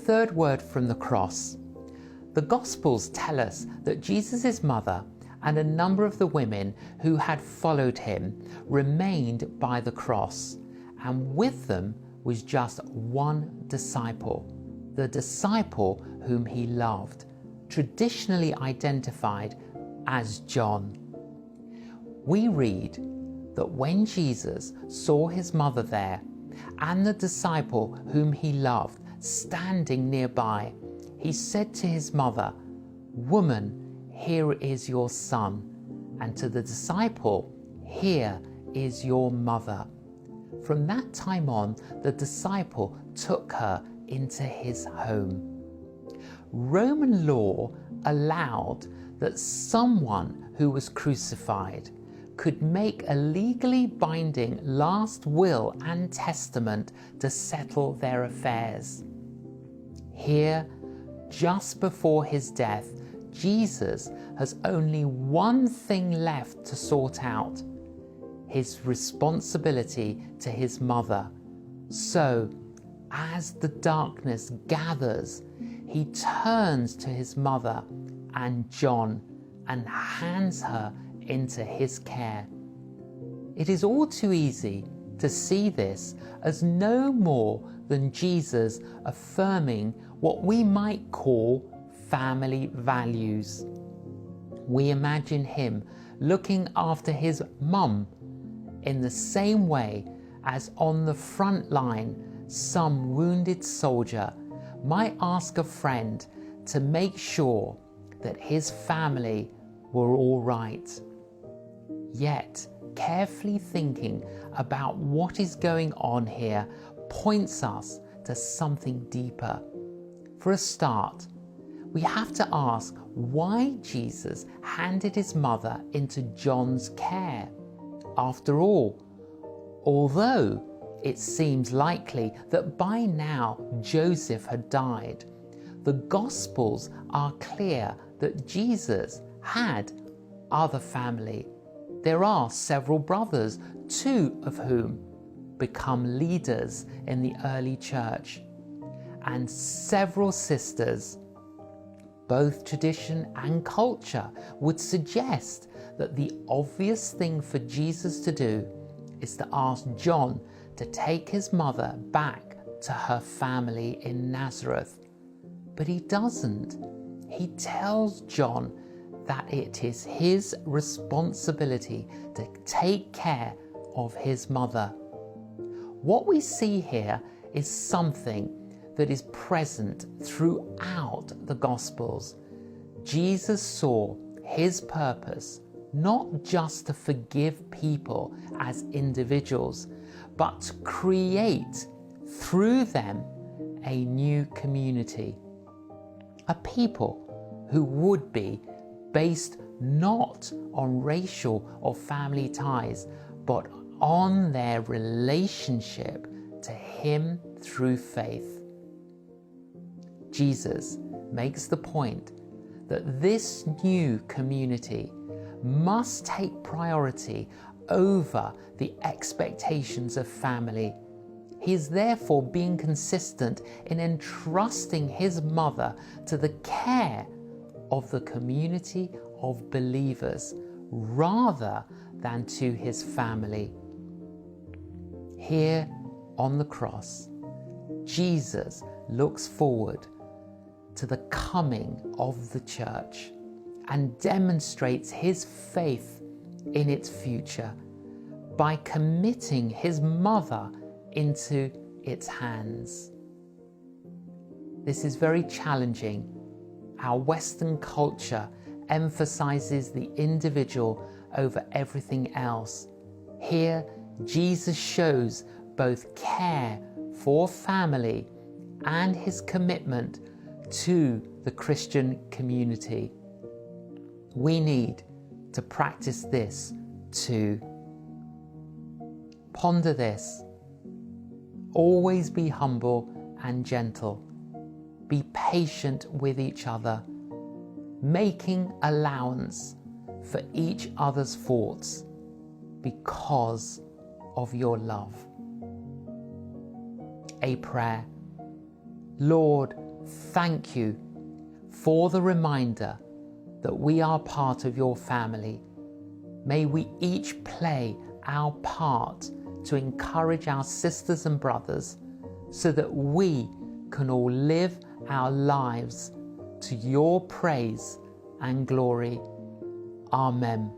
third word from the cross. The Gospels tell us that Jesus' mother and a number of the women who had followed him remained by the cross, and with them was just one disciple, the disciple whom he loved, traditionally identified as John. We read that when Jesus saw his mother there and the disciple whom he loved standing nearby, he said to his mother, "Woman, here is your son," and to the disciple, "Here is your mother." From that time on, the disciple took her into his home. Roman law allowed that someone who was crucified could make a legally binding last will and testament to settle their affairs. Here, just before his death, Jesus has only one thing left to sort out: his responsibility to his mother. So, as the darkness gathers, he turns to his mother and John and hands her into his care. It is all too easy to see this as no more than Jesus affirming what we might call family values. We imagine him looking after his mum in the same way as on the front line some wounded soldier might ask a friend to make sure that his family were all right. Yet, carefully thinking about what is going on here points us to something deeper. For a start, we have to ask why Jesus handed his mother into John's care. After all, although it seems likely that by now Joseph had died, the Gospels are clear that Jesus had other family. There are several brothers, two of whom become leaders in the early church, and several sisters. Both tradition and culture would suggest that the obvious thing for Jesus to do is to ask John to take his mother back to her family in Nazareth. But he doesn't. He tells John that it is his responsibility to take care of his mother. What we see here is something that is present throughout the Gospels. Jesus saw his purpose not just to forgive people as individuals, but to create through them a new community, a people who would be based not on racial or family ties, but on their relationship to him through faith. Jesus makes the point that this new community must take priority over the expectations of family. He is therefore being consistent in entrusting his mother to the care of the community of believers rather than to his family. Here on the cross, Jesus looks forward to the coming of the church and demonstrates his faith in its future by committing his mother into its hands. This is very challenging. Our Western culture emphasizes the individual over everything else. Here, Jesus shows both care for family and his commitment to the Christian community. We need to practice this too. Ponder this. Always be humble and gentle. Be patient with each other, making allowance for each other's faults because of your love. A prayer. Lord, Thank you for the reminder that we are part of your family. May we each play our part to encourage our sisters and brothers so that we can all live our lives to your praise and glory. Amen.